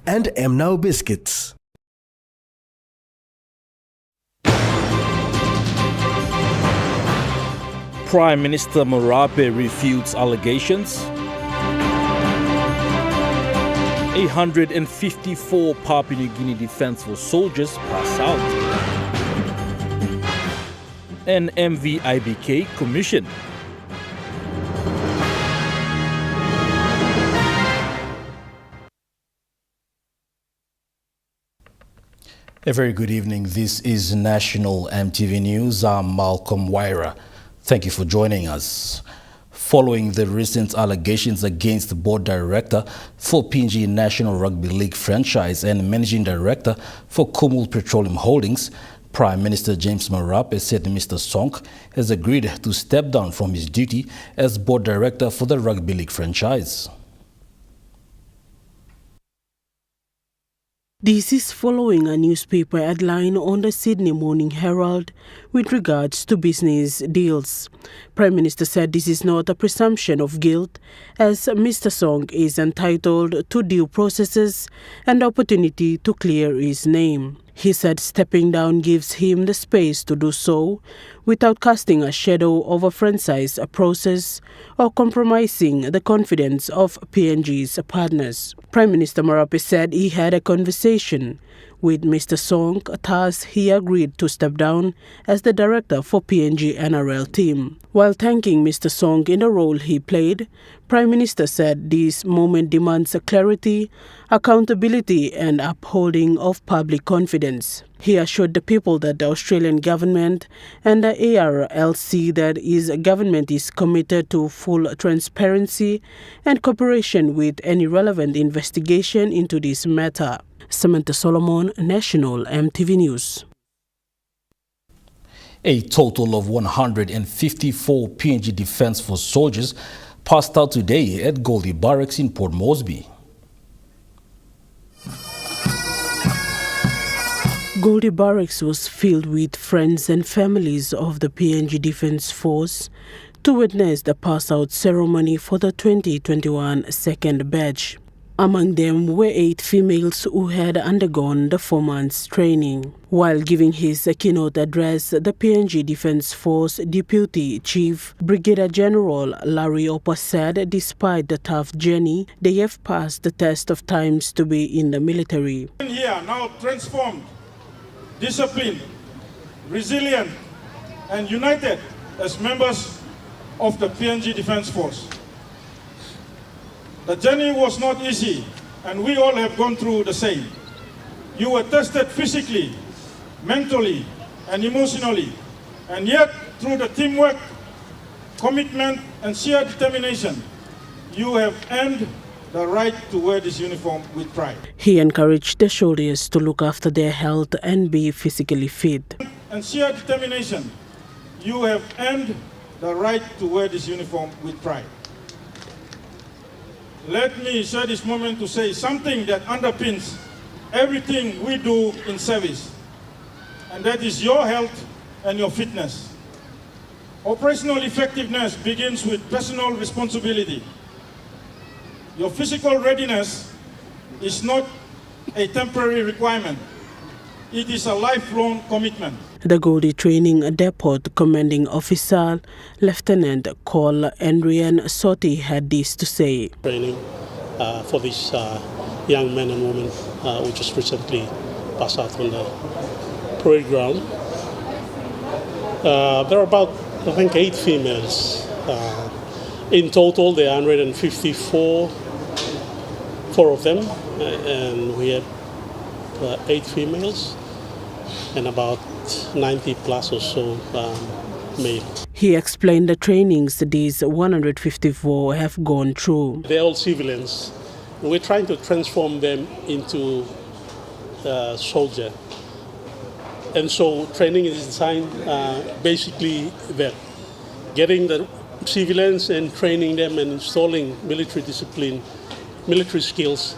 and Mnow biscuits. Prime Minister Marape refutes allegations. 154 Papua New Guinea Defence Force soldiers pass out. And MVIBK commission. A very good evening. This is National EMTV News. I'm Malcolm Waira. Thank you for joining us. Following the recent allegations against the board director for PNG National Rugby League franchise and managing director for Kumul Petroleum Holdings, Prime Minister James Marape said Mr. Sonk has agreed to step down from his duty as board director for the Rugby League franchise. This is following a newspaper headline on the Sydney Morning Herald with regards to business deals. Prime Minister said this is not a presumption of guilt, as Mr. Song is entitled to due processes and opportunity to clear his name. He said stepping down gives him the space to do so without casting a shadow over a franchise process or compromising the confidence of PNG's partners. Prime Minister Marape said he had a conversation with Mr. Song, thus he agreed to step down as the director for PNG NRL team. While thanking Mr. Song in the role he played, Prime Minister said this moment demands clarity, accountability and upholding of public confidence. He assured the people that the Australian government and the ARLC that his government is committed to full transparency and cooperation with any relevant investigation into this matter. Samantha Solomon, National EMTV News. A total of 154 PNG Defence Force soldiers passed out today at Goldie Barracks in Port Moresby. Goldie Barracks was filled with friends and families of the PNG Defence Force to witness the pass-out ceremony for the 2021 second batch. Among them were 8 females who had undergone the 4 months training. While giving his keynote address, the PNG Defence Force Deputy Chief Brigadier General Larry Oppa said despite the tough journey, they have passed the test of times to be in the military. Here now transformed, disciplined, resilient and united as members of the PNG Defence Force. The journey was not easy, and we all have gone through the same. You were tested physically, mentally, and emotionally, and yet through the teamwork, commitment, and sheer determination, you have earned the right to wear this uniform with pride. He encouraged the soldiers to look after their health and be physically fit. And sheer determination, you have earned the right to wear this uniform with pride. Let me share this moment to say something that underpins everything we do in service, and that is your health and your fitness. Operational effectiveness begins with personal responsibility. Your physical readiness is not a temporary requirement. It is a lifelong commitment. The Goldie Training Depot Commanding Officer, Lieutenant Col Andrian Soti, had this to say. Training for these young men and women who just recently passed out on the parade ground. There are about, I think, 8 females. In total, there are 154, 4 of them, and we had 8 females and about 90 plus or so male. He explained the trainings these 154 have gone through. They're all civilians. We're trying to transform them into soldier. And so training is designed basically that getting the civilians and training them and installing military discipline, military skills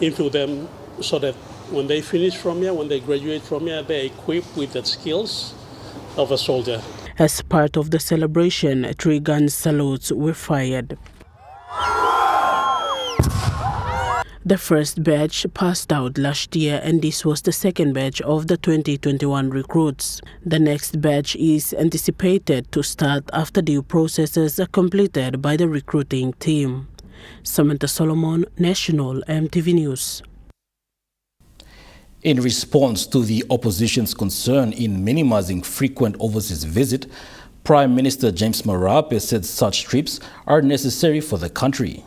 into them so that when they finish from here, when they graduate from here, they're equipped with the skills of a soldier. As part of the celebration, 3 gun salutes were fired. The first batch passed out last year, and this was the second batch of the 2021 recruits. The next batch is anticipated to start after due processes are completed by the recruiting team. Samantha Solomon, National EMTV News. In response to the opposition's concern in minimizing frequent overseas visit, Prime Minister James Marape said such trips are necessary for the country.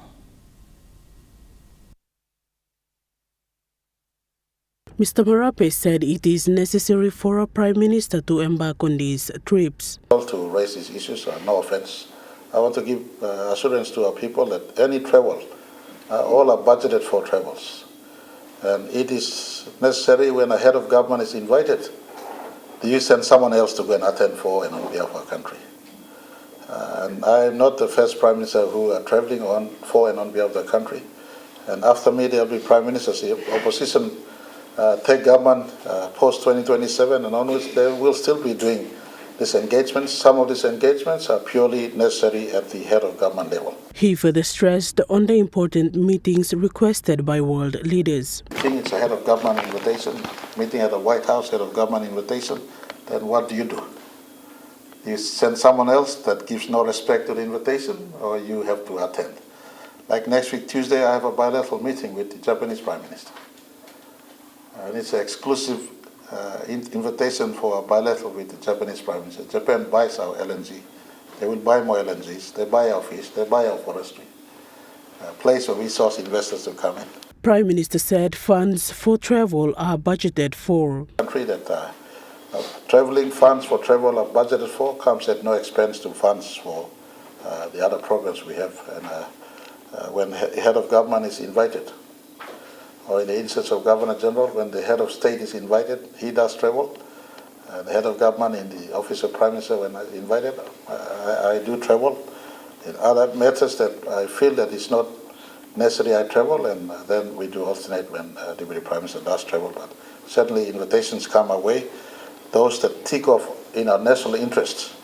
Mr. Marape said it is necessary for a Prime Minister to embark on these trips. To raise these issues, no offense. I want to give assurance to our people that any travel, all are budgeted for travels. And it is necessary when a head of government is invited, you send someone else to go and attend for and on behalf of our country. And I am not the first Prime Minister who are traveling for and on behalf of the country. And after me, there will be Prime Ministers. The opposition take government post-2027 and onwards, they will still be doing these engagements. Some of these engagements are purely necessary at the head of government level. He further stressed on the important meetings requested by world leaders. I think it's a head of government invitation, meeting at the White House, head of government invitation, then what do? You send someone else that gives no respect to the invitation, or you have to attend. Like next week, Tuesday, I have a bilateral meeting with the Japanese Prime Minister. And it's an exclusive invitation for a bilateral with the Japanese Prime Minister. Japan buys our LNG. They will buy more LNGs. They buy our fish. They buy our forestry. A place for resource investors to come in. Prime Minister said funds for travel are budgeted for. Country that traveling funds for travel are budgeted for comes at no expense to funds for the other programs we have. And when head of government is invited, or in the instance of Governor General, when the head of state is invited, he does travel. The head of government in the office of Prime Minister, when I'm invited, I do travel. In other matters that I feel that it's not necessary, I travel, and then we do alternate when Deputy Prime Minister does travel. But certainly invitations come our way. Those that tick off in our national interests,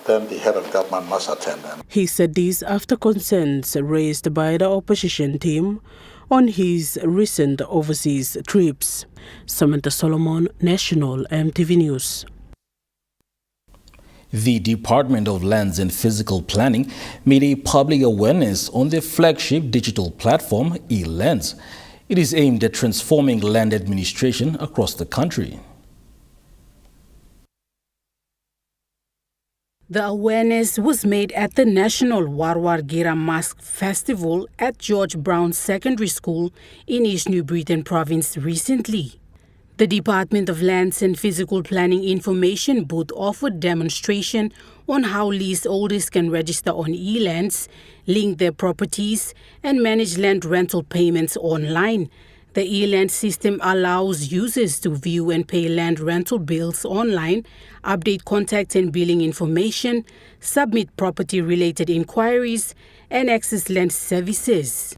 then the head of government must attend them. He said this after concerns raised by the opposition team on his recent overseas trips. Samantha Solomon, National EMTV News. The Department of Lands and Physical Planning made a public awareness on their flagship digital platform, eLands. It is aimed at transforming land administration across the country. The awareness was made at the National Warwar Gira Mask Festival at George Brown Secondary School in East New Britain Province recently. The Department of Lands and Physical Planning information booth offered demonstration on how leaseholders can register on eLands, link their properties, and manage land rental payments online. The eLand system allows users to view and pay land rental bills online, update contact and billing information, submit property-related inquiries, and access land services.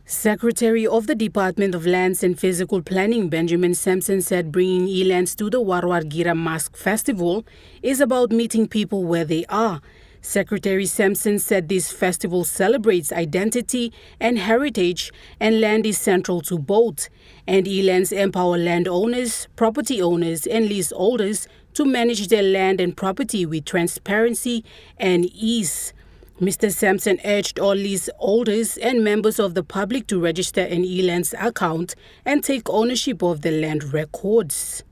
Secretary of the Department of Lands and Physical Planning, Benjamin Sampson, said bringing eLands to the Warwar Gira Mask Festival is about meeting people where they are. Secretary Sampson said this festival celebrates identity and heritage, and land is central to both. And eLands empower landowners, property owners, and leaseholders to manage their land and property with transparency and ease. Mr. Sampson urged all leaseholders and members of the public to register an eLands account and take ownership of the land records.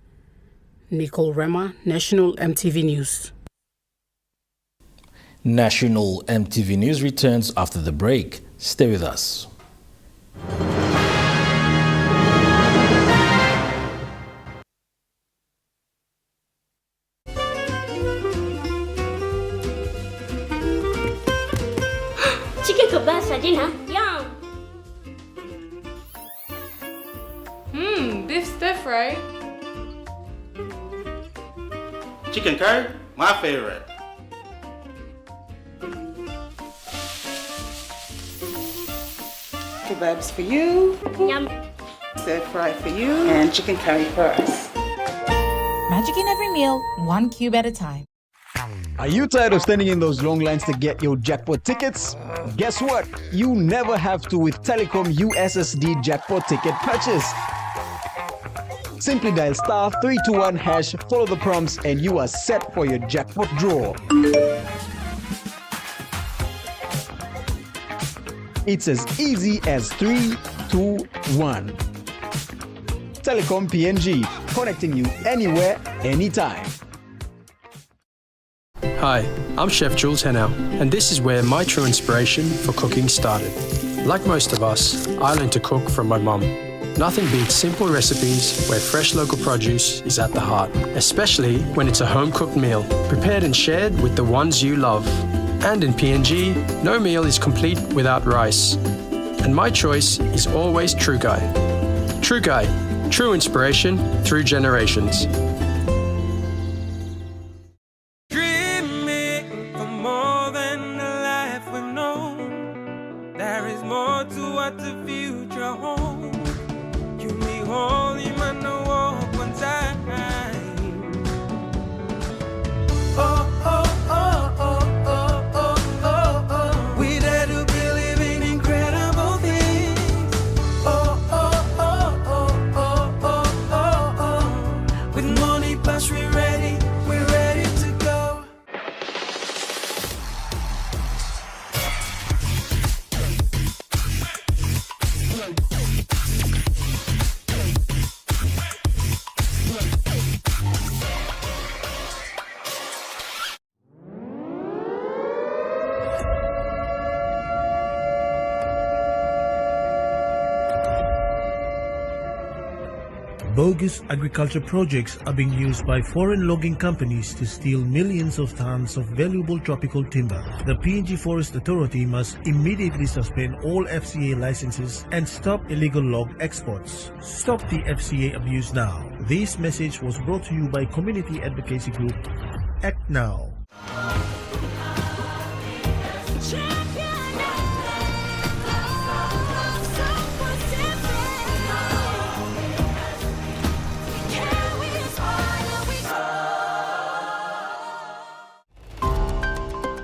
Nicole Rema, National EMTV News. National EMTV News returns after the break. Stay with us. Chicken kebab saja na. Yum. Beef stir fry. Chicken curry, my favorite. Kebabs for you, Yum. stir fry for you, and chicken curry for us. Magic in every meal, one cube at a time. Are you tired of standing in those long lines to get your jackpot tickets? Guess what? You never have to with Telecom USSD jackpot ticket purchase. Simply dial *321#, follow the prompts, and you are set for your jackpot draw. It's as easy as 3, 2, 1. Telecom PNG, connecting you anywhere, anytime. Hi, I'm Chef Jules Hennau, and this is where my true inspiration for cooking started. Like most of us, I learned to cook from my mum. Nothing beats simple recipes where fresh local produce is at the heart, especially when it's a home-cooked meal, prepared and shared with the ones you love. And in PNG, no meal is complete without rice. And my choice is always True Guy. True Guy, true inspiration through generations. Bogus agriculture projects are being used by foreign logging companies to steal millions of tons of valuable tropical timber. The PNG Forest Authority must immediately suspend all FCA licenses and stop illegal log exports. Stop the FCA abuse now. This message was brought to you by community advocacy group Act Now.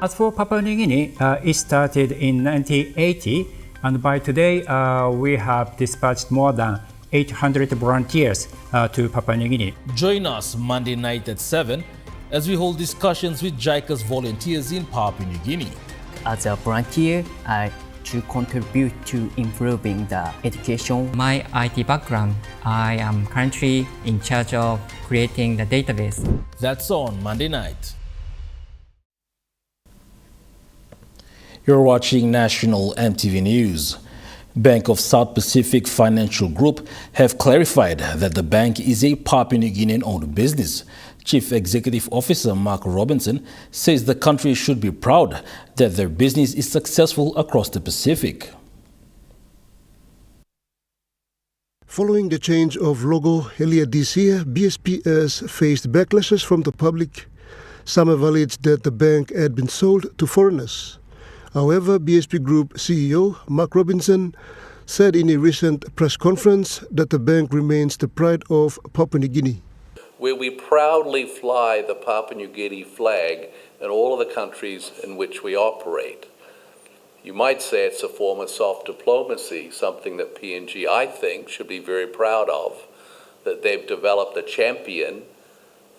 As for Papua New Guinea, it started in 1980, and by today we have dispatched more than 800 volunteers to Papua New Guinea. Join us Monday night at 7 as we hold discussions with JICA's volunteers in Papua New Guinea. As a volunteer, I to contribute to improving the education. My IT background, I am currently in charge of creating the database. That's on Monday night. You're watching National EMTV News. Bank of South Pacific Financial Group have clarified that the bank is a Papua New Guinean-owned business. Chief Executive Officer Mark Robinson says the country should be proud that their business is successful across the Pacific. Following the change of logo earlier this year, BSP has faced backlashes from the public. Some have alleged that the bank had been sold to foreigners. However, BSP Group CEO Mark Robinson said in a recent press conference that the bank remains the pride of Papua New Guinea. Where we proudly fly the Papua New Guinea flag in all of the countries in which we operate. You might say it's a form of soft diplomacy, something that PNG, I think, should be very proud of, that they've developed a champion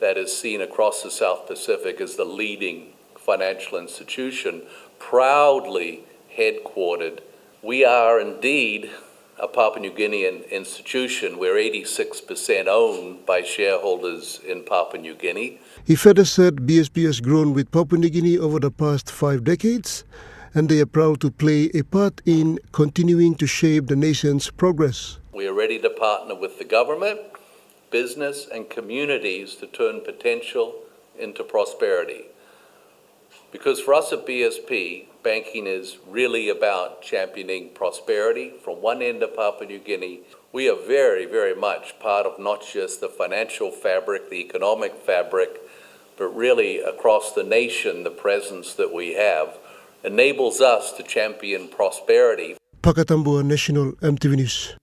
that is seen across the South Pacific as the leading financial institution, proudly headquartered. We are indeed a Papua New Guinean institution. We're 86% owned by shareholders in Papua New Guinea. He further said BSP has grown with Papua New Guinea over the past 5 decades, and they are proud to play a part in continuing to shape the nation's progress. We are ready to partner with the government, business, and communities to turn potential into prosperity. Because for us at BSP, banking is really about championing prosperity from one end of Papua New Guinea. We are very, very much part of not just the financial fabric, the economic fabric, but really across the nation, the presence that we have enables us to champion prosperity. Pakatambua National EMTV News.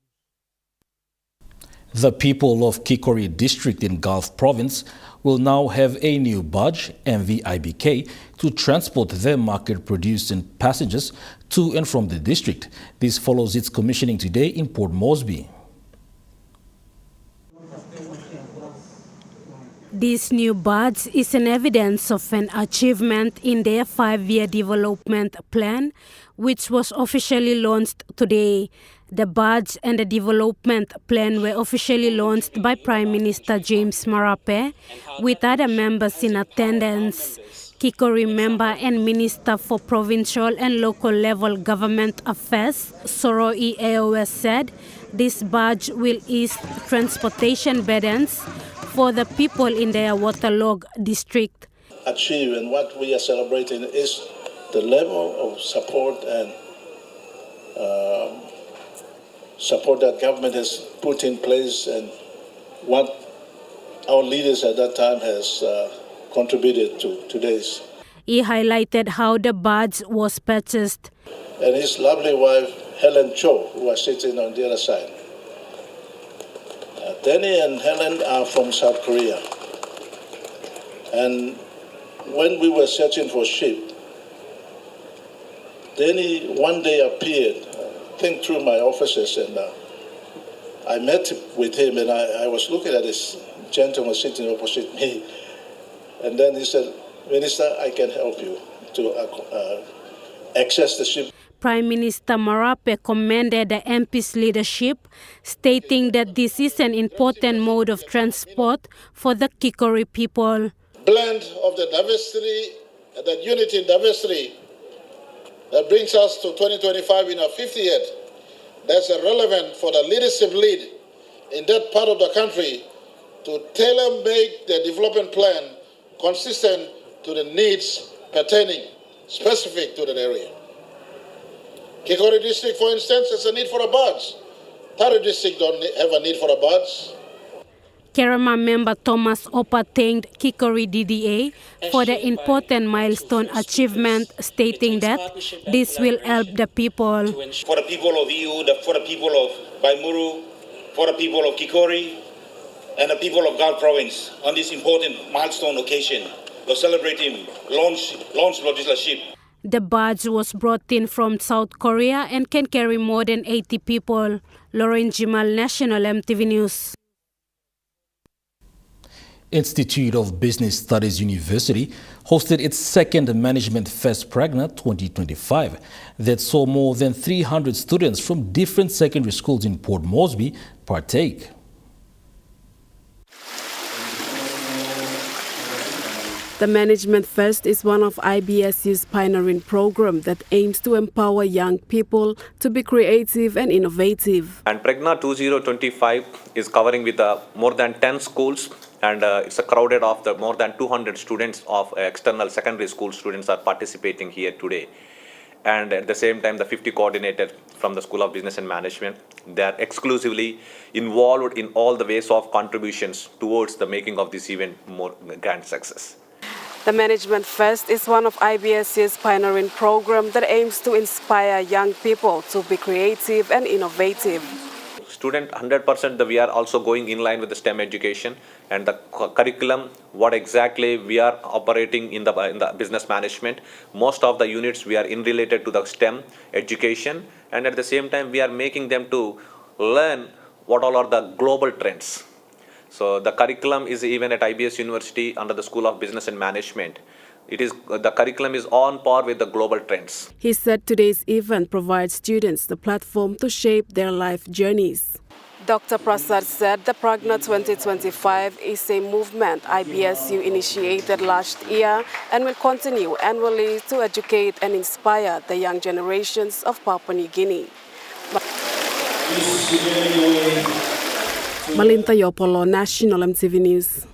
The people of Kikori district in Gulf province will now have a new badge, MVIBK, to transport their market-produced passengers to and from the district. This follows its commissioning today in Port Moresby. This new badge is an evidence of an achievement in their 5-year development plan, which was officially launched today. The badge and the development plan were officially launched by Prime Minister James Marape, with other members in attendance. Kikori member and Minister for Provincial and Local Level Government Affairs, Soroi Eowe, said this badge will ease transportation burdens for the people in their waterlogged district. Achieve, and what we are celebrating is the level of support and support that government has put in place and what our leaders at that time has contributed to today's. He highlighted how the badge was purchased. And his lovely wife, Helen Cho, who was sitting on the other side. Danny and Helen are from South Korea. And when we were searching for ship, Danny one day appeared, I think through my offices, and I met with him, and I was looking at this gentleman sitting opposite me. And then he said, Minister, I can help you to access the ship. Prime Minister Marape commended the MP's leadership, stating that this is an important mode of transport for the Kikori people. Blend of the diversity, that unity in diversity, that brings us to 2025 in our 50th. That's relevant for the leadership lead in that part of the country to tailor-make the development plan consistent to the needs pertaining, specific to that area. Kikori district, for instance, has a need for a badge. Tari district don't have a need for a badge. Kerama member Thomas Opa thanked Kikori DDA for the important milestone achievement, stating that this will help the people. For the people of EU, for the people of Baimuru, for the people of Kikori, and the people of Gulf province on this important milestone occasion of celebrating launch of this ship. The badge was brought in from South Korea and can carry more than 80 people. Lauren Jimal, National EMTV News. Institute of Business Studies University hosted its second Management Fest Pragna 2025 that saw more than 300 students from different secondary schools in Port Moresby partake. The Management Fest is one of IBSU's pioneering program that aims to empower young people to be creative and innovative. And Pragna 2025 is covering with more than 10 schools, and it's a crowded of the more than 200 students of external secondary school students are participating here today. And at the same time, the 50 coordinators from the School of Business and Management, they are exclusively involved in all the ways of contributions towards the making of this event more grand success. The Management Fest is one of IBSU's pioneering program that aims to inspire young people to be creative and innovative. Student 100% we are also going in line with the STEM education and the curriculum, what exactly we are operating in the business management. Most of the units we are in related to the STEM education, and at the same time we are making them to learn what all are the global trends. So the curriculum is even at IBS University under the School of Business and Management. The curriculum is on par with the global trends. He said today's event provides students the platform to shape their life journeys. Dr. Prasad said the Pragna 2025 is a movement IBSU initiated last year and will continue annually to educate and inspire the young generations of Papua New Guinea. Malinta Yopolo, National EMTV News.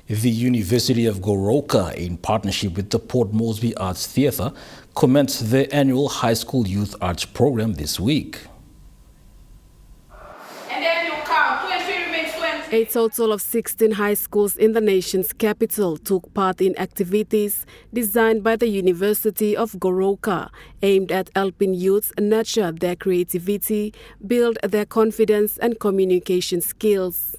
The University of Goroka, in partnership with the Port Moresby Arts Theatre, commenced their annual high school youth arts program this week. And then you count 20 remains 20. A total of 16 high schools in the nation's capital took part in activities designed by the University of Goroka, aimed at helping youths nurture their creativity, build their confidence and communication skills.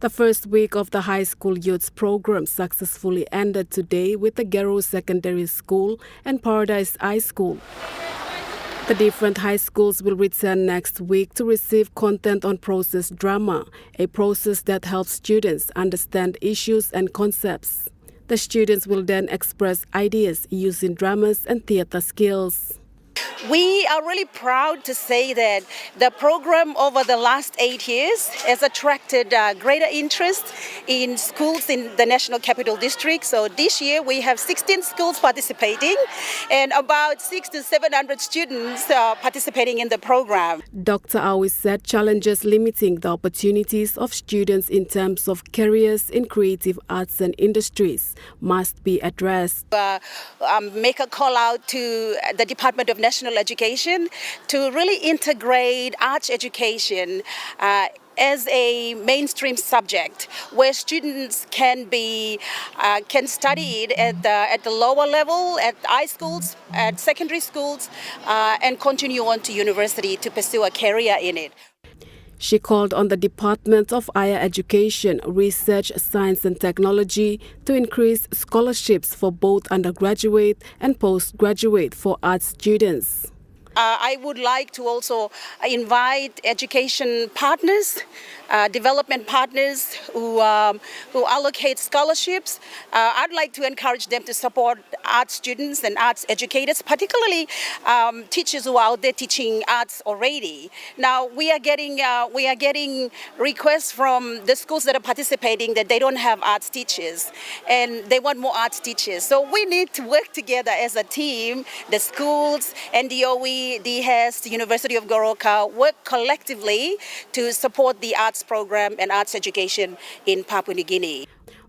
The first week of the high school youth program successfully ended today with the Gero Secondary School and Paradise High School. The different high schools will return next week to receive content on process drama, a process that helps students understand issues and concepts. The students will then express ideas using dramas and theater skills. We are really proud to say that the program over the last 8 years has attracted greater interest in schools in the National Capital District. So this year we have 16 schools participating and about 600 to 700 students participating in the program. Dr. Awi said challenges limiting the opportunities of students in terms of careers in creative arts and industries must be addressed. Make a call out to the Department of National Education to really integrate arts education as a mainstream subject, where students can study it at the lower level, at high schools, at secondary schools, and continue on to university to pursue a career in it. She called on the Department of Higher Education, Research, Science and Technology to increase scholarships for both undergraduate and postgraduate for arts students. I would like to also invite education partners, development partners who allocate scholarships. I'd like to encourage them to support arts students and arts educators, particularly teachers who are out there teaching arts already. Now we are getting requests from the schools that are participating that they don't have arts teachers and they want more arts teachers. So we need to work together as a team, the schools, NDOE, DHES, the University of Goroka, work collectively to support the arts program and arts education in Papua New Guinea.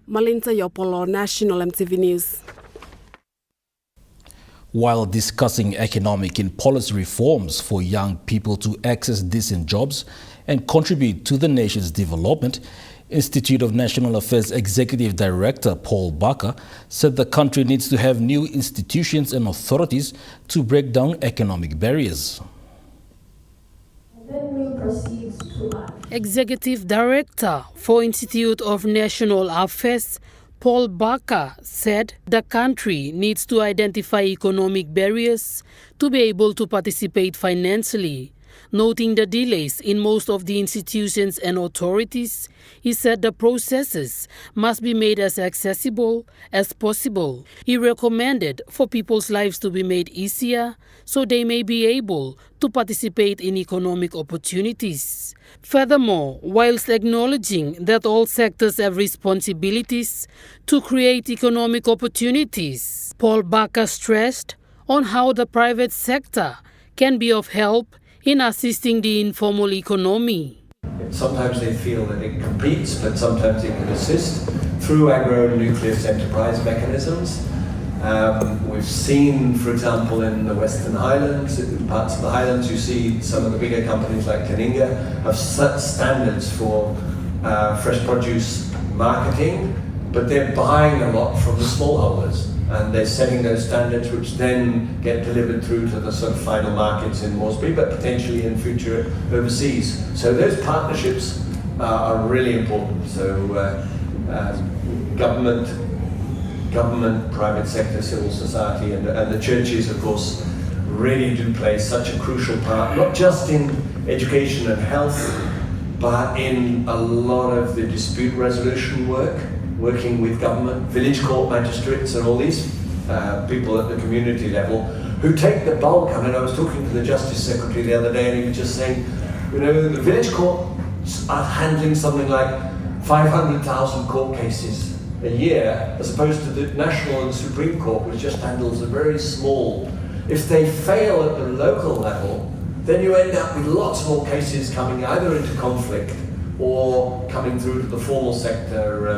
Malinta Yopolo, National EMTV News. While discussing economic and policy reforms for young people to access decent jobs and contribute to the nation's development, Institute of National Affairs Executive Director Paul Barker said the country needs to have new institutions and authorities to break down economic barriers. Executive Director for Institute of National Affairs Paul Barker said the country needs to identify economic barriers to be able to participate financially. Noting the delays in most of the institutions and authorities, he said the processes must be made as accessible as possible. He recommended for people's lives to be made easier so they may be able to participate in economic opportunities. Furthermore, whilst acknowledging that all sectors have responsibilities to create economic opportunities, Paul Barker stressed on how the private sector can be of help in assisting the informal economy. Sometimes they feel that it competes, but sometimes it can assist through agro-nucleus enterprise mechanisms. We've seen, for example, in the Western Highlands, in parts of the Highlands, you see some of the bigger companies like Teninga have set standards for fresh produce marketing, but they're buying a lot from the smallholders. And they're setting those standards which then get delivered through to the sort of final markets in Moresby, but potentially in future overseas. So those partnerships are really important. So government, private sector, civil society, and the churches, of course, really do play such a crucial part, not just in education and health, but in a lot of the dispute resolution work, working with government, village court magistrates and all these people at the community level who take the bulk. I mean, I was talking to the Justice Secretary the other day and he was just saying, you know, the village courts are handling something like 500,000 court cases a year, as opposed to the National and Supreme Court, which just handles a very small. If they fail at the local level, then you end up with lots more cases coming either into conflict or coming through to the formal sector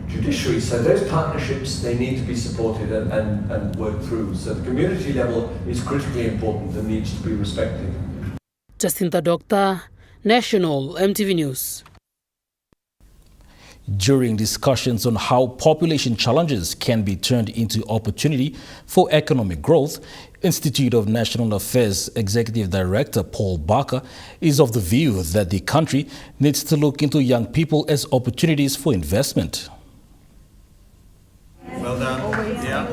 judiciary. So those partnerships, they need to be supported and worked through. So the community level is critically important and needs to be respected. Jacinta Doctor, National EMTV News. During discussions on how population challenges can be turned into opportunity for economic growth, Institute of National Affairs Executive Director Paul Barker is of the view that the country needs to look into young people as opportunities for investment. Well done. Yeah.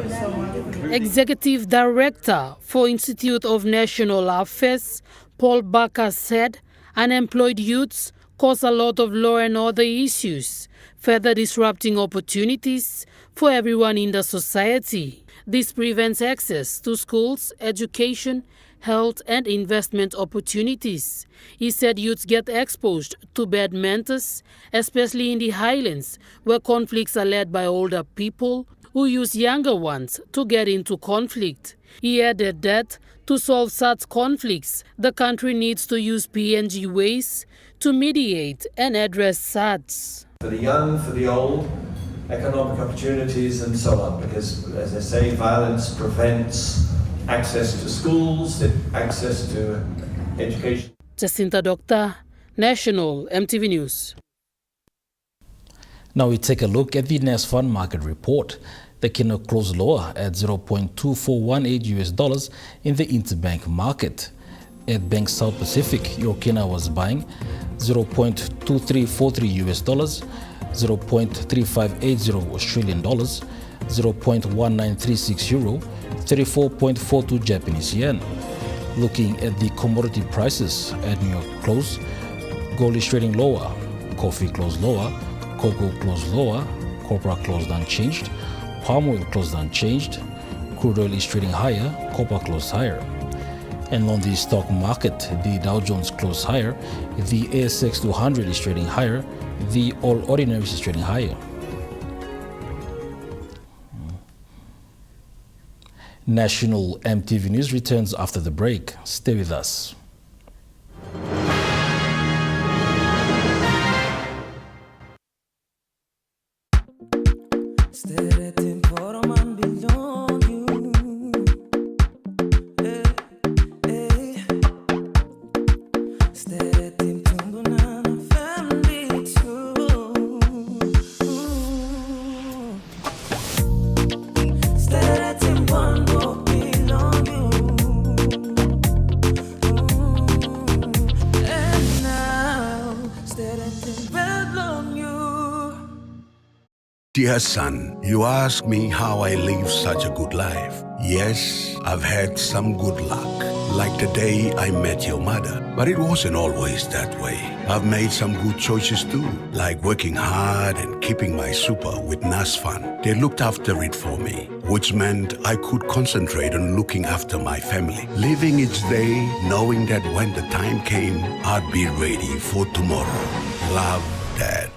Executive Director for Institute of National Affairs Paul Barker said unemployed youths cause a lot of law and order issues, further disrupting opportunities for everyone in the society. This prevents access to schools, education, health and investment opportunities. He said youths get exposed to bad mentors, especially in the highlands, where conflicts are led by older people who use younger ones to get into conflict. He added that to solve such conflicts, the country needs to use PNG ways to mediate and address such. For the young, for the old, economic opportunities and so on, because as I say, violence prevents access to schools, access to education. Jacinta Doctor, National EMTV News. Now we take a look at the NASFund market report. The kina closed lower at $0.2418 in the interbank market. At Bank South Pacific, your kina was buying $0.2343, $0.3580 Australian dollars, 0.1936 euro, 34.42 Japanese yen. Looking at the commodity prices at New York close, gold is trading lower, coffee closed lower, cocoa closed lower, copra closed unchanged, palm oil closed unchanged, crude oil is trading higher, copper closed higher. And on the stock market, the Dow Jones closed higher, the ASX 200 is trading higher, the All Ordinaries is trading higher. National EMTV News returns after the break. Stay with us. Dear son, you ask me how I live such a good life. Yes, I've had some good luck, like the day I met your mother. But it wasn't always that way. I've made some good choices too, like working hard and keeping my super with NASFund. They looked after it for me, which meant I could concentrate on looking after my family. Living each day, knowing that when the time came, I'd be ready for tomorrow. Love, Dad.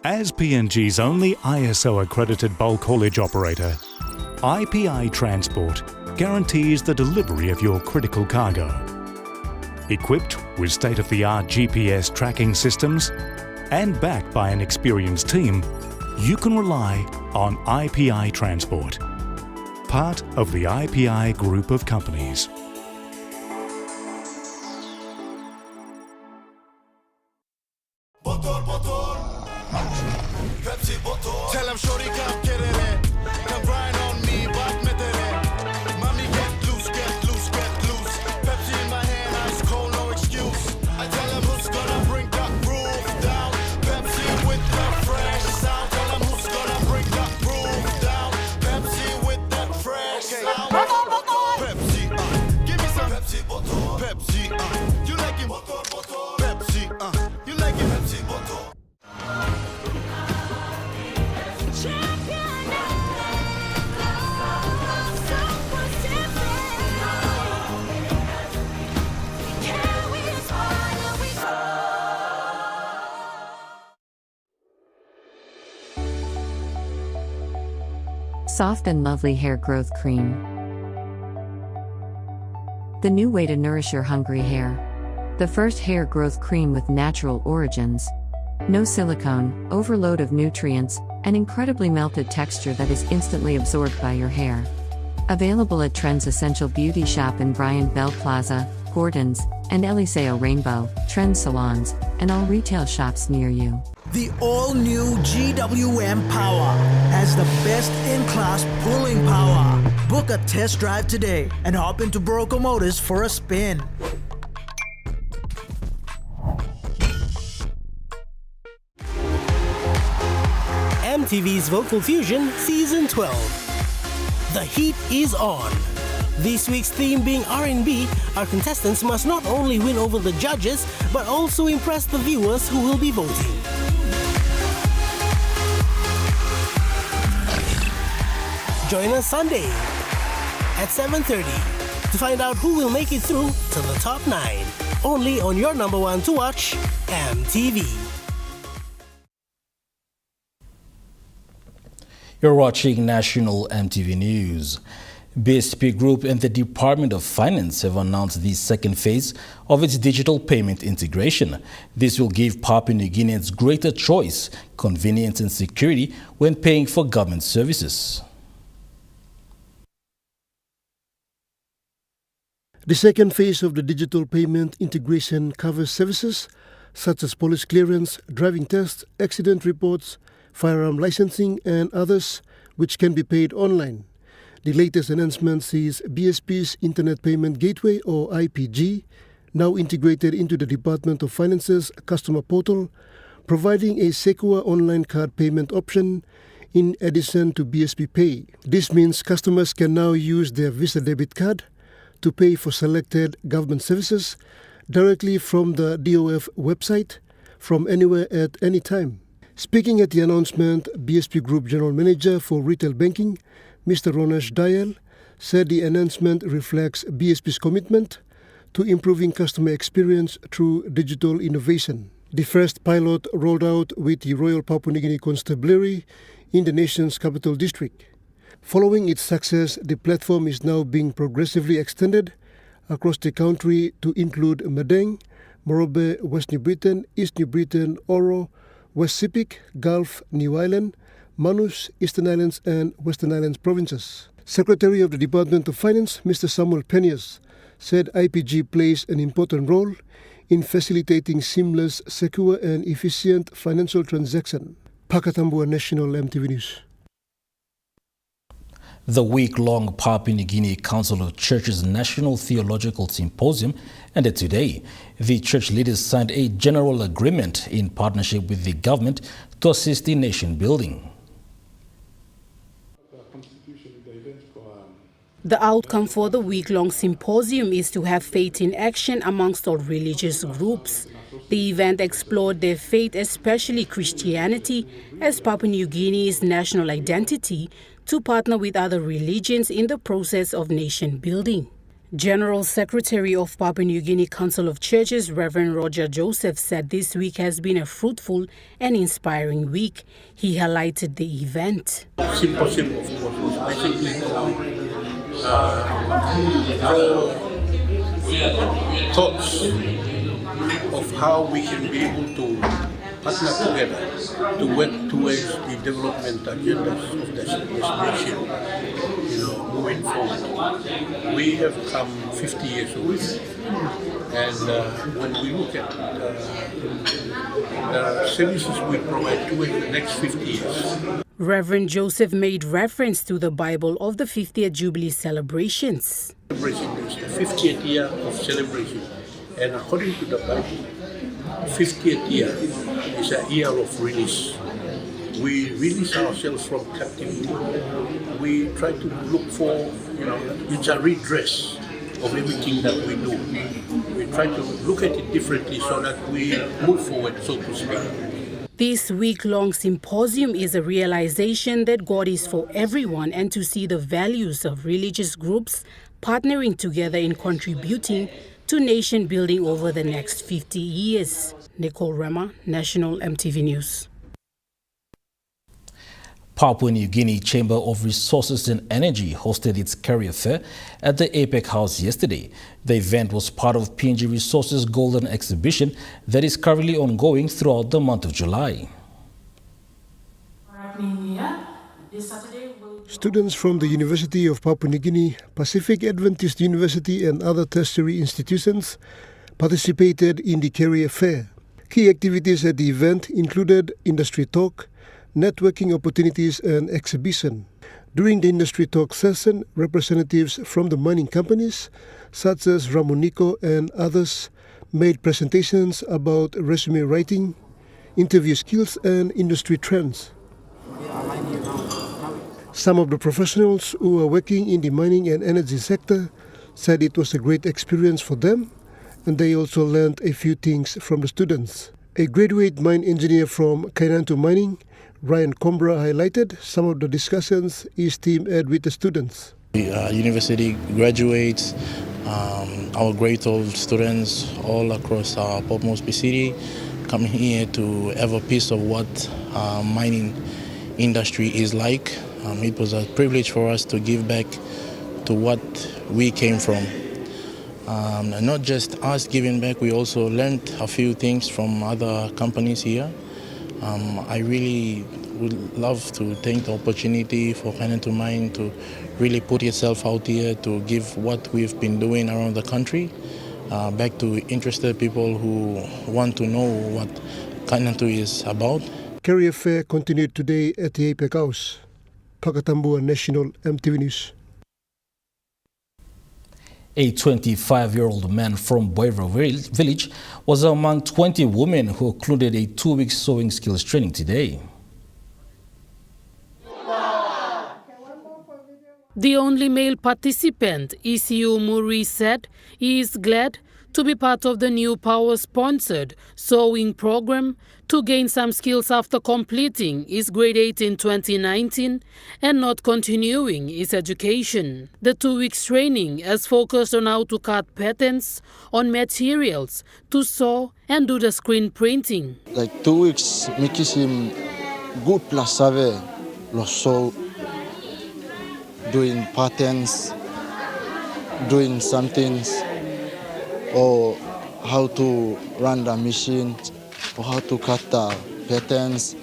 As PNG's only ISO-accredited bulk haulage operator, IPI Transport guarantees the delivery of your critical cargo. Equipped with state-of-the-art GPS tracking systems and backed by an experienced team, you can rely on IPI Transport, part of the IPI group of companies. Tell him shorty come get it. Come grind on me, but met it. Mommy get loose, get loose, get loose. Pepsi in my hand, ice cold, no excuse. I tell him who's gonna bring that groove down. Pepsi with the fresh sound. Tell him who's gonna bring that groove down. Pepsi with that fresh sound. Pepsi, give me some Pepsi bottle. Pepsi, you like it? Pepsi, you like it? Pepsi bottle. Soft and lovely hair growth cream. The new way to nourish your hungry hair. The first hair growth cream with natural origins. No silicone, overload of nutrients, and incredibly melted texture that is instantly absorbed by your hair. Available at Trends Essential Beauty Shop in Bryant Bell Plaza, Gordon's, and Eliseo Rainbow, Trends Salons, and all retail shops near you. The all-new GWM Power has the best-in-class pulling power. Book a test drive today and hop into Broco Motors for a spin. MTV's Vocal Fusion Season 12. The heat is on. This week's theme being R&B, our contestants must not only win over the judges, but also impress the viewers who will be voting. Join us Sunday at 7:30 to find out who will make it through to the top 9. Only on your number one to watch, MTV. You're watching National MTV News. BSP Group and the Department of Finance have announced the second phase of its digital payment integration. This will give Papua New Guineans greater choice, convenience and security when paying for government services. The second phase of the digital payment integration covers services such as police clearance, driving tests, accident reports, firearm licensing, and others which can be paid online. The latest announcement sees BSP's Internet Payment Gateway, or IPG, now integrated into the Department of Finance's customer portal, providing a secure online card payment option in addition to BSP Pay. This means customers can now use their Visa debit card to pay for selected government services directly from the DOF website from anywhere at any time. Speaking at the announcement, BSP Group General Manager for Retail Banking, Mr. Ronesh Dayal, said the announcement reflects BSP's commitment to improving customer experience through digital innovation. The first pilot rolled out with the Royal Papua New Guinea Constabulary in the nation's capital district. Following its success, the platform is now being progressively extended across the country to include Madang, Morobe, West New Britain, East New Britain, Oro, West Sepik, Gulf, New Island, Manus, Eastern Islands and Western Islands provinces. Secretary of the Department of Finance, Mr. Samuel Penias, said IPG plays an important role in facilitating seamless, secure and efficient financial transaction. Pakatambua National MTV News. The week-long Papua New Guinea Council of Churches National Theological Symposium ended today. The church leaders signed a general agreement in partnership with the government to assist in nation building. The outcome for the week-long symposium is to have faith in action amongst all religious groups. The event explored their faith, especially Christianity, as Papua New Guinea's national identity, to partner with other religions in the process of nation building. General Secretary of Papua New Guinea Council of Churches, Reverend Roger Joseph, said this week has been a fruitful and inspiring week. He highlighted the event. Symposium, of course, was basically thoughts of how we can be able to partner together to work towards the development agendas of this nation, moving forward. We have come 50 years away, and when we look at the services we provide towards the next 50 years. Reverend Joseph made reference to the Bible of the 50th Jubilee celebrations. Celebration is the 50th year of celebration, and according to the Bible, 50th year is a year of release. We release ourselves from captivity. We try to look for, it's a redress of everything that we do. We try to look at it differently so that we move forward, so to speak. This week-long symposium is a realization that God is for everyone and to see the values of religious groups partnering together in contributing to nation building over the next 50 years. Nicole Rema, National MTV News. Papua New Guinea Chamber of Resources and Energy hosted its career fair at the APEC House yesterday. The event was part of PNG Resources Golden Exhibition that is currently ongoing throughout the month of July. Students from the University of Papua New Guinea, Pacific Adventist University and other tertiary institutions participated in the career fair. Key activities at the event included industry talk, networking opportunities and exhibition. During the industry talk session, representatives from the mining companies, such as Ramoniko and others, made presentations about resume writing, interview skills and industry trends. Some of the professionals who are working in the mining and energy sector said it was a great experience for them, and they also learned a few things from the students. A graduate mine engineer from Kainantu Mining, Ryan Combra, highlighted some of the discussions his team had with the students. University graduates, our grade 12 students all across Port Moresby City coming here to have a piece of what mining industry is like. It was a privilege for us to give back to what we came from. And not just us giving back, we also learned a few things from other companies here. I really would love to take the opportunity for Kainantu Mine to really put itself out here to give what we've been doing around the country back to interested people who want to know what Kainantu is about. Career fair continued today at the APEC House. Pakatambua National EMTV News. A 25-year-old man from Boivro village was among 20 women who concluded a 2-week sewing skills training today. The only male participant, Isiu Muri, said he is glad to be part of the New Power-sponsored sewing program to gain some skills after completing his grade 8 in 2019 and not continuing his education. The 2 weeks training has focused on how to cut patterns on materials, to sew and do the screen printing. Like 2 weeks makes him good plus savvy, sew, doing patterns, doing some things, or how to run the machine, or how to cut the patterns,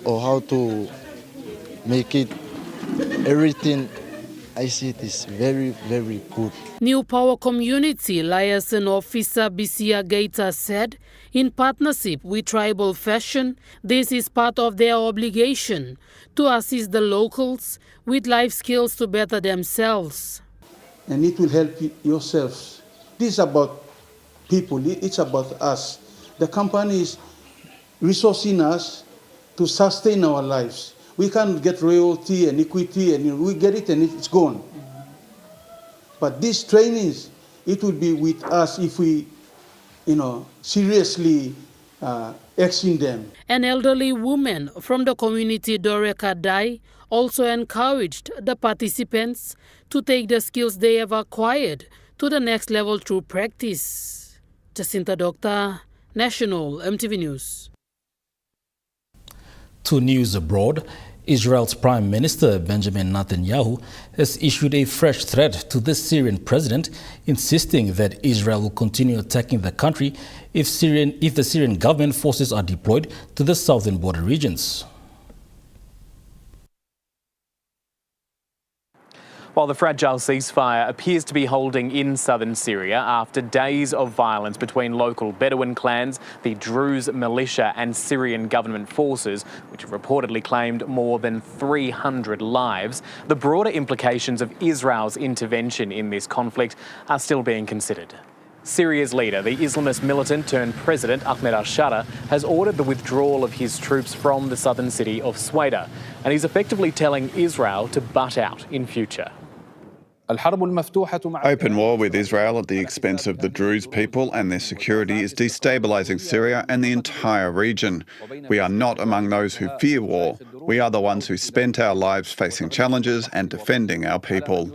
or how to make it. Everything I see it is very, very good. New Power Community Liaison Officer Bisia Gaita said, in partnership with Tribal Fashion, this is part of their obligation to assist the locals with life skills to better themselves. And it will help yourselves. This is about people, it's about us. The company is resourcing us to sustain our lives. We can't get royalty and equity, and we get it and it's gone. But these trainings, it will be with us if we, seriously act in them. An elderly woman from the community, Doreka Dai, also encouraged the participants to take the skills they have acquired to the next level through practice. Jacinta Doctor, National EMTV News. To news abroad, Israel's Prime Minister Benjamin Netanyahu has issued a fresh threat to the Syrian president, insisting that Israel will continue attacking the country if the Syrian government forces are deployed to the southern border regions. While the fragile ceasefire appears to be holding in southern Syria after days of violence between local Bedouin clans, the Druze militia and Syrian government forces, which have reportedly claimed more than 300 lives, the broader implications of Israel's intervention in this conflict are still being considered. Syria's leader, the Islamist militant turned president Ahmed al-Shara, has ordered the withdrawal of his troops from the southern city of Sweda, and he's effectively telling Israel to butt out in future. Open war with Israel at the expense of the Druze people and their security is destabilising Syria and the entire region. We are not among those who fear war. We are the ones who spent our lives facing challenges and defending our people.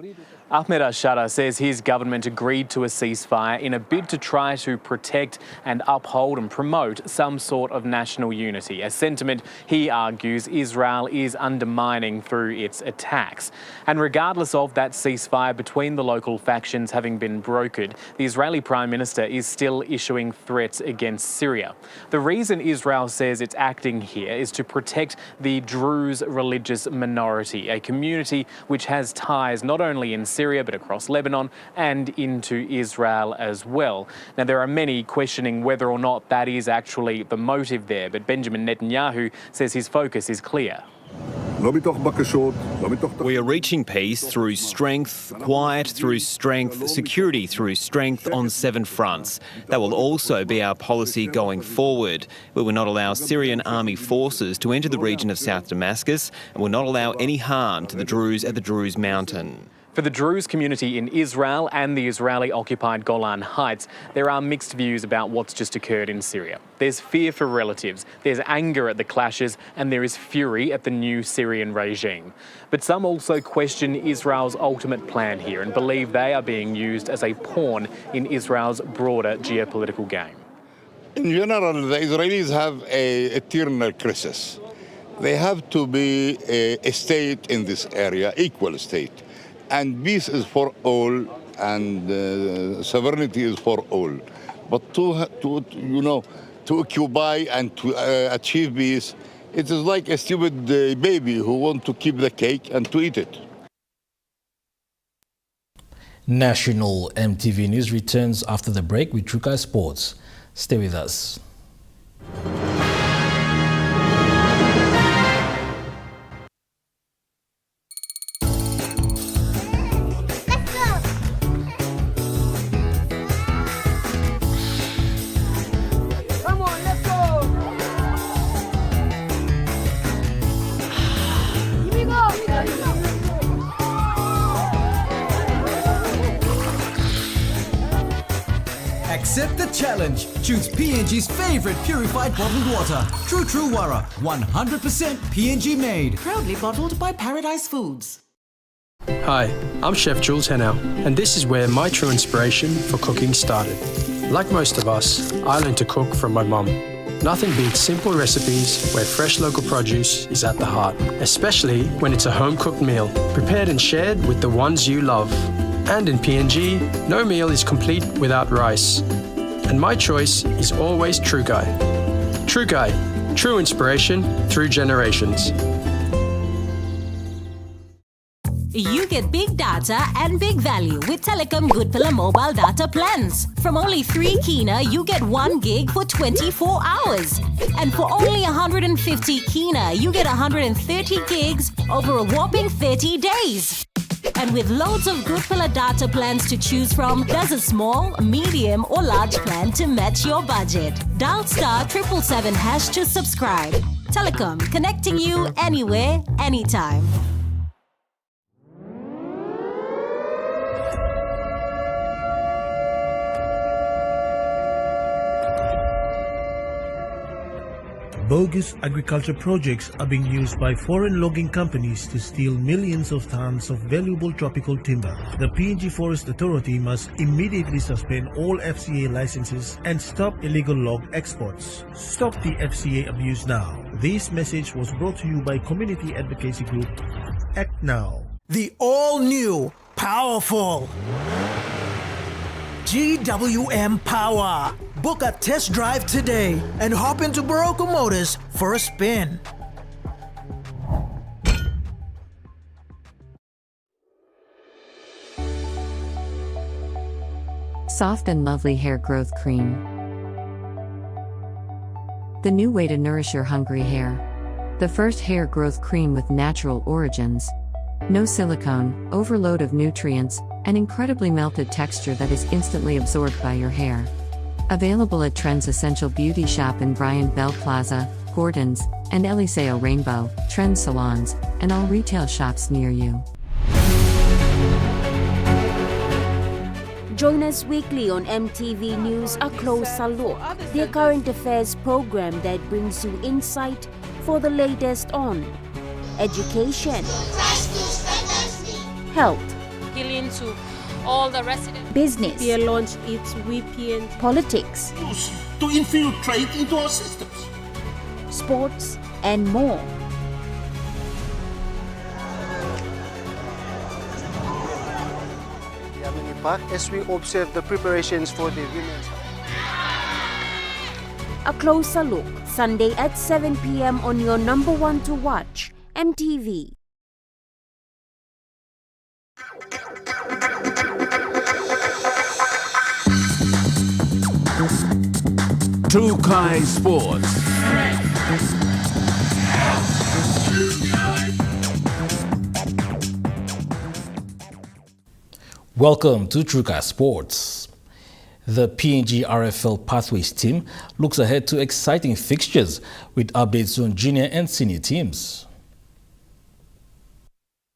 Ahmed Ashara says his government agreed to a ceasefire in a bid to try to protect and uphold and promote some sort of national unity, a sentiment he argues Israel is undermining through its attacks. And regardless of that ceasefire between the local factions having been brokered, the Israeli Prime Minister is still issuing threats against Syria. The reason Israel says it's acting here is to protect the Druze religious minority, a community which has ties not only in Syria but across Lebanon and into Israel as well. Now, there are many questioning whether or not that is actually the motive there, but Benjamin Netanyahu says his focus is clear. We are reaching peace through strength, quiet through strength, security through strength on 7 fronts. That will also be our policy going forward. We will not allow Syrian army forces to enter the region of South Damascus and will not allow any harm to the Druze at the Druze mountain. For the Druze community in Israel and the Israeli-occupied Golan Heights, there are mixed views about what's just occurred in Syria. There's fear for relatives, there's anger at the clashes, and there is fury at the new Syrian regime. But some also question Israel's ultimate plan here and believe they are being used as a pawn in Israel's broader geopolitical game. In general, the Israelis have an eternal crisis. They have to be a state in this area, equal state. And peace is for all, and sovereignty is for all. But to occupy and to achieve peace, it is like a stupid baby who wants to keep the cake and to eat it. National MTV News returns after the break with Trukai Sports. Stay with us. Accept the challenge. Choose PNG's favorite purified bottled water. True Wara, 100% PNG made. Proudly bottled by Paradise Foods. Hi, I'm Chef Jules Hennell, and this is where my true inspiration for cooking started. Like most of us, I learned to cook from my mum. Nothing beats simple recipes where fresh local produce is at the heart, especially when it's a home-cooked meal, prepared and shared with the ones you love. And in PNG, no meal is complete without rice. And my choice is always Trukai. Trukai, true inspiration through generations. You get big data and big value with Telecom Good Pillar mobile data plans. From only 3 kina, you get 1 gig for 24 hours. And for only 150 kina, you get 130 gigs over a whopping 30 days. And with loads of Good Pillar data plans to choose from, there's a small, medium or large plan to match your budget. Dial *777# to subscribe. Telecom, connecting you anywhere, anytime. Bogus agriculture projects are being used by foreign logging companies to steal millions of tons of valuable tropical timber. The PNG Forest Authority must immediately suspend all FCA licenses and stop illegal log exports. Stop the FCA abuse now. This message was brought to you by community advocacy group Act Now. The all-new, powerful GWM Power. Book a test drive today and hop into Barocco Motors for a spin. Soft and lovely hair growth cream. The new way to nourish your hungry hair. The first hair growth cream with natural origins. No silicone, overload of nutrients, and incredibly melted texture that is instantly absorbed by your hair. Available at Trends Essential Beauty Shop in Bryant Bell Plaza, Gordon's, and Eliseo Rainbow, Trends Salons, and all retail shops near you. Join us weekly on MTV News, A Closer Look, the current affairs program that brings you insight for the latest on education, health, appealing to all the residents. Business. They launched its VPN. Politics. To infiltrate into our systems. Sports and more. As we observe the preparations for the women's. A closer look, Sunday at 7 p.m. on your number one to watch, MTV. Tukai Sports. Welcome to Tukai Sports. The PNG RFL Pathways team looks ahead to exciting fixtures with updates on junior and senior teams.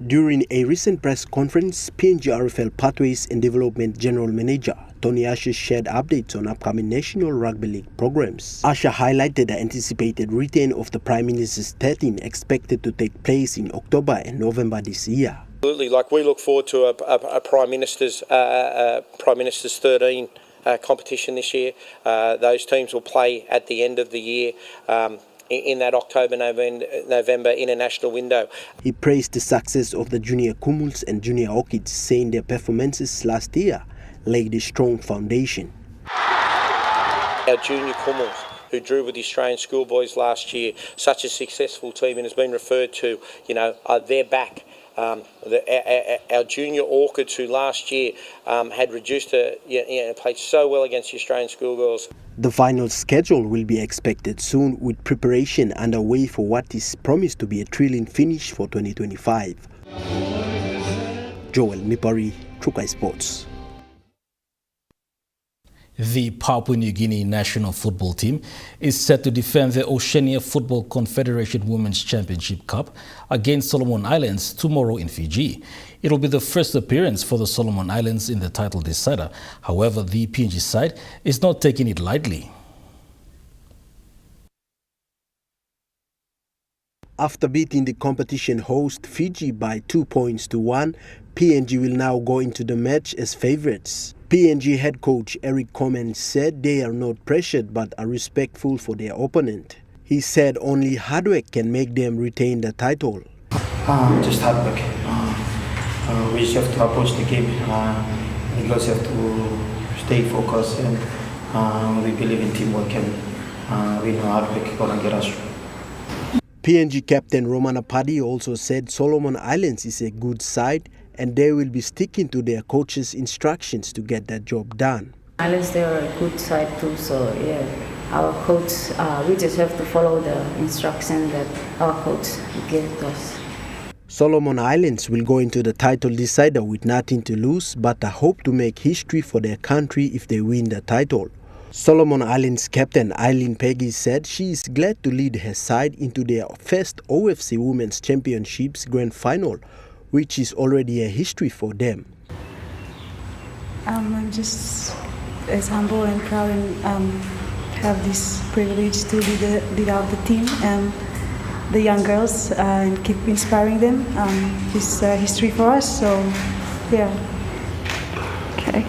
During a recent press conference, PNG RFL Pathways and Development General Manager Tony Asher shared updates on upcoming National Rugby League programs. Asher highlighted the anticipated return of the Prime Minister's 13 expected to take place in October and November this year. Absolutely, like we look forward to a Prime Minister's 13 competition this year. Those teams will play at the end of the year. In that October-November international window. He praised the success of the Junior Kumuls and Junior Orchids, saying their performances last year laid a strong foundation. Our Junior Kumuls, who drew with the Australian schoolboys last year, such a successful team and has been referred to, they're back. Our Junior Orchids, who last year had reduced, played so well against the Australian schoolgirls. The final schedule will be expected soon, with preparation underway for what is promised to be a thrilling finish for 2025. Joel Mipari, Tukai Sports. The Papua New Guinea national football team is set to defend the Oceania Football Confederation Women's Championship Cup against Solomon Islands tomorrow in Fiji. It will be the first appearance for the Solomon Islands in the title decider. However, the PNG side is not taking it lightly. After beating the competition host Fiji by 2 points to 1, PNG will now go into the match as favourites. PNG head coach Eric Coman said they are not pressured but are respectful for their opponent. He said only hard work can make them retain the title. Just hard work. We just have to approach the game. We also have to stay focused, and we believe in teamwork, and we know hard work gonna get us through. PNG captain Romana Padi also said Solomon Islands is a good side and they will be sticking to their coach's instructions to get that job done. Islands, they are a good side too, so yeah, our coach, we just have to follow the instruction that our coach gave us. Solomon Islands will go into the title decider with nothing to lose, but a hope to make history for their country if they win the title. Solomon Islands captain Eileen Peggy said she is glad to lead her side into their first OFC Women's Championships Grand Final, which is already a history for them. I'm just as humble and proud and have this privilege to lead out the team and the young girls and keep inspiring them. It's history for us, so yeah. Okay.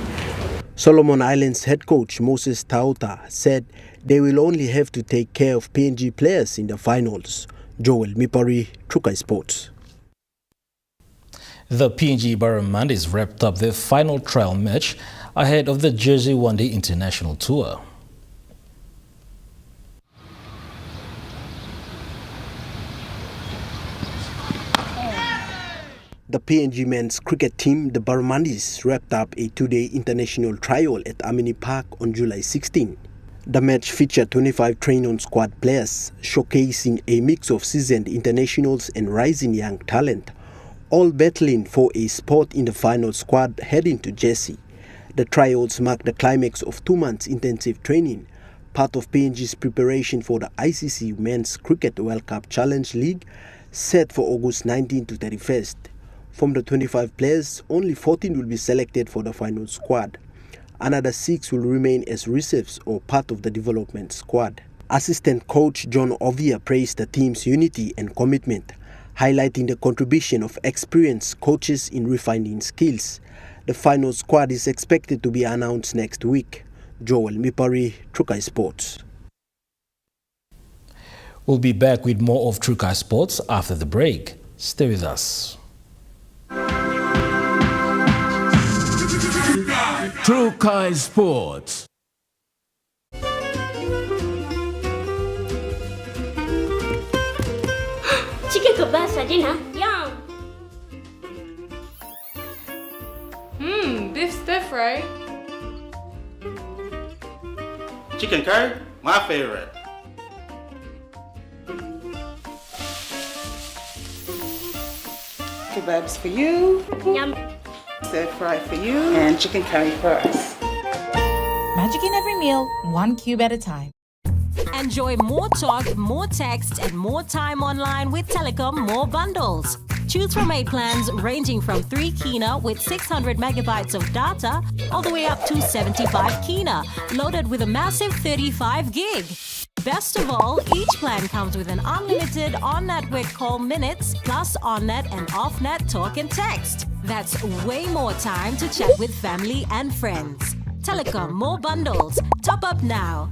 Solomon Islands head coach Moses Tauta said they will only have to take care of PNG players in the finals. Joel Mipari, Tukai Sports. The PNG Barramundis wrapped up their final trial match ahead of the Jersey One Day International Tour. The PNG men's cricket team, the Barramundis, wrapped up a two-day international trial at Amini Park on July 16. The match featured 25 train-on squad players, showcasing a mix of seasoned internationals and rising young talent, all battling for a spot in the final squad heading to Jersey. The trials mark the climax of 2 months intensive training, part of PNG's preparation for the ICC Men's Cricket World Cup Challenge League, set for August 19 to 31st. From the 25 players, only 14 will be selected for the final squad. Another 6 will remain as reserves or part of the development squad. Assistant coach John Ovia praised the team's unity and commitment, highlighting the contribution of experienced coaches in refining skills. The final squad is expected to be announced next week. Joel Mipari, Trukai Sports. We'll be back with more of Trukai Sports after the break. Stay with us. Trukai Sports. Chicken kebab for dinner. Yum. Beef stir fry. Chicken curry, my favorite. Kebabs for you. Yum. Stir fry for you. And chicken curry for us. Magic in every meal, one cube at a time. Enjoy more talk, more text, and more time online with Telecom More Bundles. Choose from 8 plans ranging from 3 kina with 600 megabytes of data all the way up to 75 kina, loaded with a massive 35 gig. Best of all, each plan comes with an unlimited on-network call minutes plus on-net and off-net talk and text. That's way more time to chat with family and friends. Telecom More Bundles. Top up now.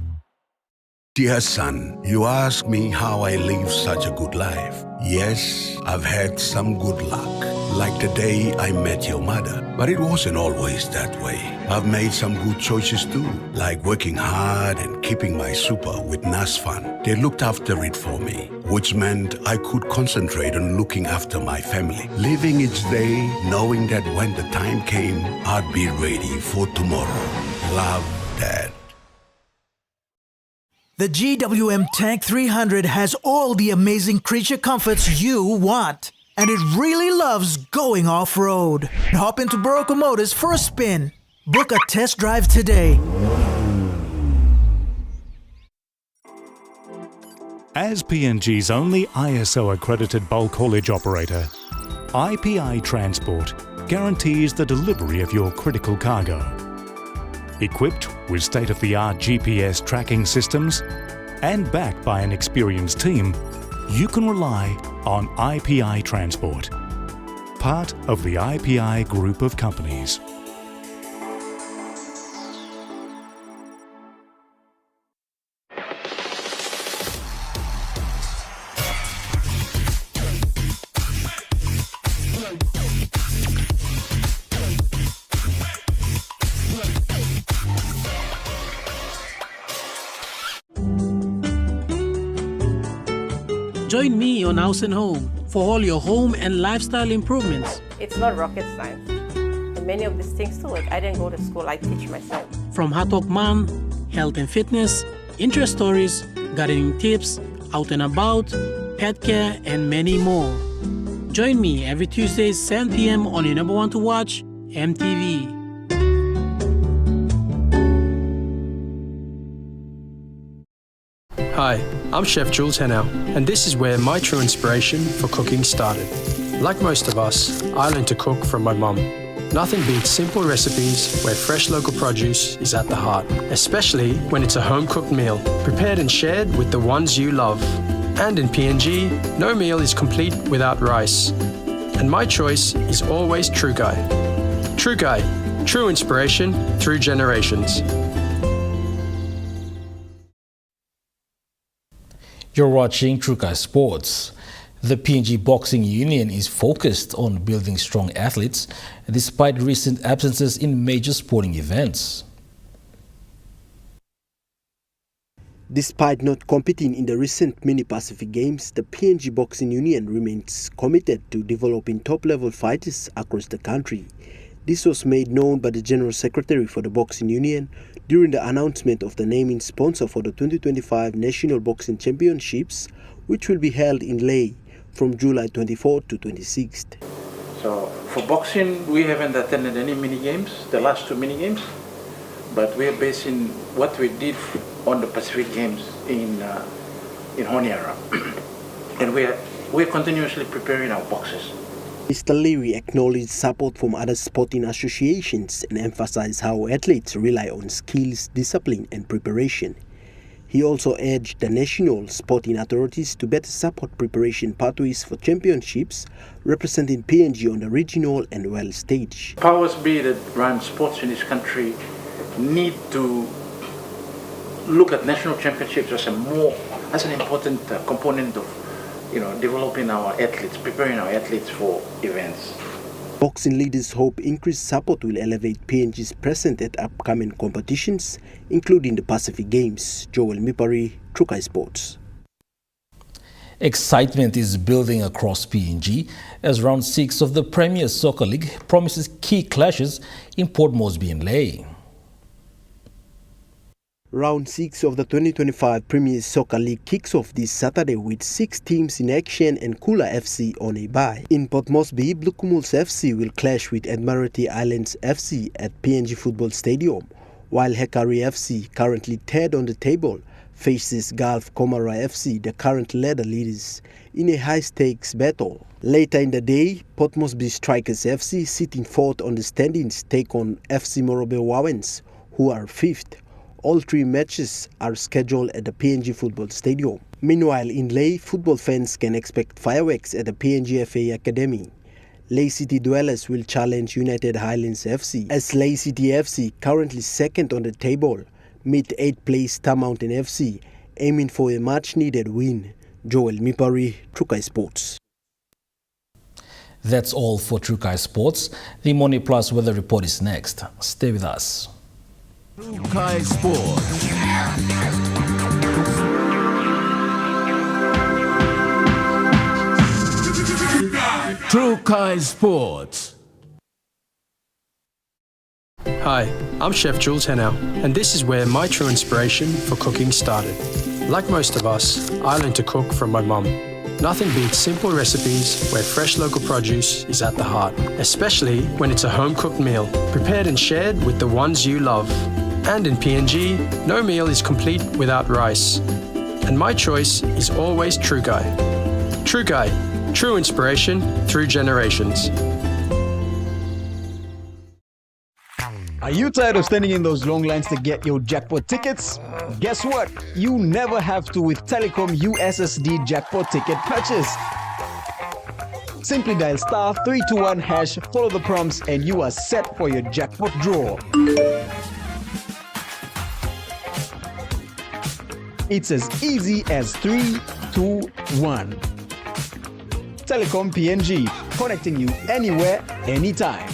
Dear son, you ask me how I live such a good life. Yes, I've had some good luck, like the day I met your mother. But it wasn't always that way. I've made some good choices too, like working hard and keeping my super with NASFAN. They looked after it for me, which meant I could concentrate on looking after my family, living each day knowing that when the time came, I'd be ready for tomorrow. Love, Dad. The GWM Tank 300 has all the amazing creature comforts you want. And it really loves going off-road. Hop into Barocco Motors for a spin. Book a test drive today. As PNG's only ISO-accredited bulk haulage operator, IPI Transport guarantees the delivery of your critical cargo. Equipped with state-of-the-art GPS tracking systems and backed by an experienced team, you can rely on IPI Transport, part of the IPI group of companies. Join me on House and Home for all your home and lifestyle improvements. It's not rocket science. And many of these things too, like I didn't go to school, I teach myself. From Hot Talk Mom, health and fitness, interest stories, gardening tips, out and about, pet care, and many more. Join me every Tuesday, 7 p.m. on your number one to watch, EMTV. Hi, I'm Chef Jules Hennow, and this is where my true inspiration for cooking started. Like most of us, I learned to cook from my mum. Nothing beats simple recipes where fresh local produce is at the heart, especially when it's a home-cooked meal, prepared and shared with the ones you love. And in PNG, no meal is complete without rice. And my choice is always Trukai. Trukai, true inspiration through generations. You're watching Trukai Sports. The PNG Boxing Union is focused on building strong athletes despite recent absences in major sporting events. Despite not competing in the recent Mini Pacific Games, the PNG Boxing Union remains committed to developing top-level fighters across the country. This was made known by the General Secretary for the Boxing Union during the announcement of the naming sponsor for the 2025 National Boxing Championships, which will be held in Leh from July 24th to 26th. So for boxing, we haven't attended any mini games, the last 2 mini games, but we are basing what we did on the Pacific Games in Honiara, and we're continuously preparing our boxes. Mr. Leary acknowledged support from other sporting associations and emphasized how athletes rely on skills, discipline and preparation. He also urged the national sporting authorities to better support preparation pathways for championships, representing PNG on the regional and world stage. Powers be that run sports in this country need to look at national championships as an important component of, developing our athletes, preparing our athletes for events. Boxing leaders hope increased support will elevate PNG's presence at upcoming competitions, including the Pacific Games. Joel Mipari, Trukai Sports. Excitement is building across PNG as round 6 of the Premier Soccer League promises key clashes in Port Moresby and Lae. Round 6 of the 2025 Premier Soccer League kicks off this Saturday with 6 teams in action and Kula FC on a bye. In Port Moresby, Blue Kumuls FC will clash with Admiralty Islands FC at PNG Football Stadium, while Hekari FC, currently third on the table, faces Gulf Komara FC, the current leaders, in a high-stakes battle. Later in the day, Port Moresby Strikers FC, sitting fourth on the standings, take on FC Morobe Wawens, who are fifth. All 3 matches are scheduled at the PNG Football Stadium. Meanwhile, in Lae, football fans can expect fireworks at the PNG FA Academy. Lae City Dwellers will challenge United Highlands FC, as Lae City FC, currently second on the table, meet 8th place Star Mountain FC, aiming for a much-needed win. Joel Mipari, Trukai Sports. That's all for Trukai Sports. The Money Plus weather report is next. Stay with us. Trukai Sports. Trukai Sports. Hi, I'm Chef Jules Henao, and this is where my true inspiration for cooking started. Like most of us, I learned to cook from my mum. Nothing beats simple recipes where fresh local produce is at the heart, especially when it's a home-cooked meal, prepared and shared with the ones you love. And in PNG, no meal is complete without rice. And my choice is always Trukai. Trukai, true inspiration through generations. Are you tired of standing in those long lines to get your jackpot tickets? Guess what? You never have to with Telecom USSD jackpot ticket purchase. Simply dial *321#, follow the prompts, and you are set for your jackpot draw. It's as easy as 3, 2, 1. Telecom PNG, connecting you anywhere, anytime.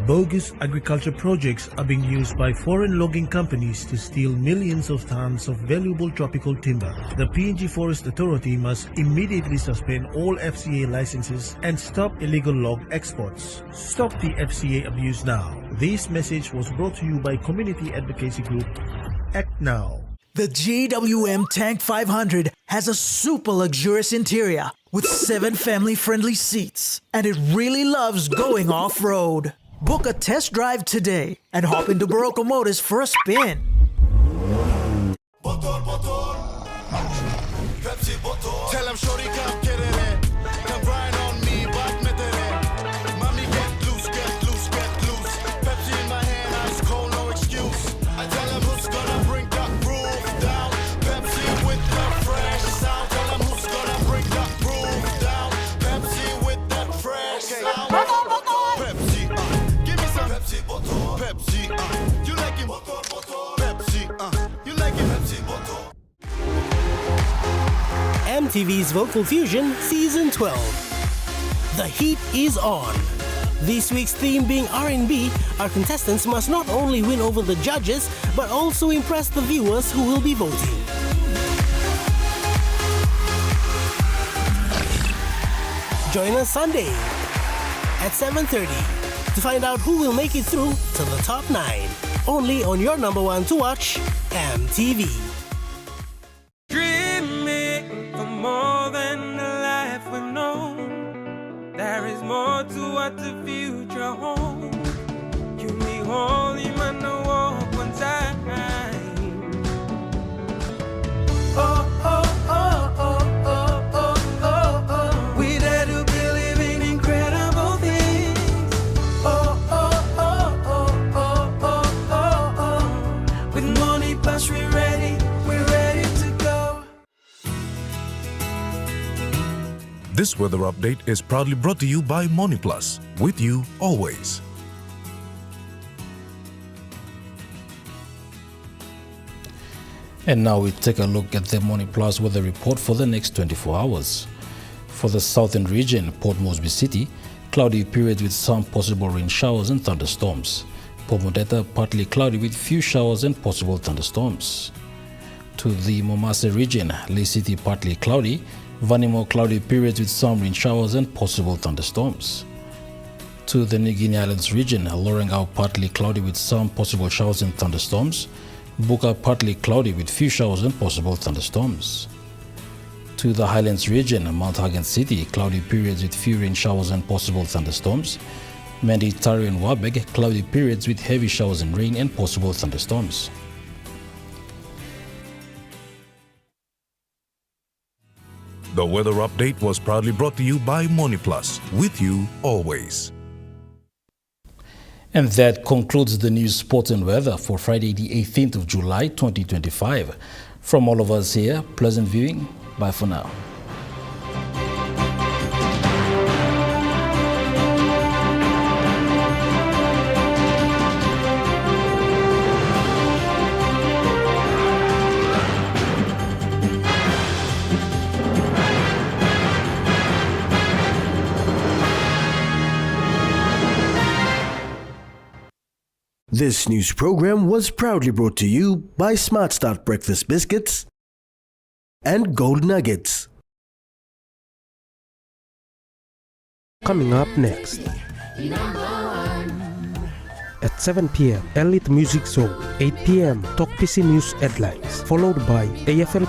Bogus agriculture projects are being used by foreign logging companies to steal millions of tons of valuable tropical timber. The PNG Forest Authority must immediately suspend all FCA licenses and stop illegal log exports. Stop the FCA abuse now. This message was brought to you by community advocacy group Act Now. The GWM Tank 500 has a super luxurious interior with 7 family-friendly seats, and it really loves going off-road. Book a test drive today and hop into Barocco Motors for a spin. Tell them shorty come get it. Come grind on me, but me mommy get loose, get loose, get loose. Pepsi in my hand, ice cold, no excuse. I tell them who's gonna bring that roof down. Pepsi with the fresh sound. Tell them who's gonna bring that roof down. Pepsi with that fresh sound. Pepsi, give me some Pepsi, Pepsi, you like it? Pepsi, you like it? Pepsi, bottle. EMTV's Vocal Fusion Season 12. The heat is on. This week's theme being R&B, our contestants must not only win over the judges, but also impress the viewers who will be voting. Join us Sunday at 7:30 to find out who will make it through to the top 9. Only on your number one to watch, EMTV. Dreaming for more than a life with no This weather update is proudly brought to you by Money Plus, with you always. And now we take a look at the Money Plus weather report for the next 24 hours. For the southern region, Port Moresby City, cloudy periods with some possible rain showers and thunderstorms. Port Modeta, partly cloudy with few showers and possible thunderstorms. To the Momase region, Ley City, partly cloudy. Vanimo, cloudy periods with some rain showers and possible thunderstorms. To the New Guinea Islands region, Lorengau, partly cloudy with some possible showers and thunderstorms. Buka, partly cloudy with few showers and possible thunderstorms. To the Highlands region, Mount Hagen City, cloudy periods with few rain showers and possible thunderstorms. Mandi, Tari and Wabeg, cloudy periods with heavy showers and rain and possible thunderstorms. The weather update was proudly brought to you by Money Plus, with you always. And that concludes the news, sports and weather for Friday the 18th of July 2025. From all of us here, pleasant viewing. Bye for now. This news program was proudly brought to you by Smart Start Breakfast Biscuits and Gold Nuggets. Coming up next. At 7 p.m., Elite Music Zone. 8 p.m., Talk PC News Headlines, followed by AFL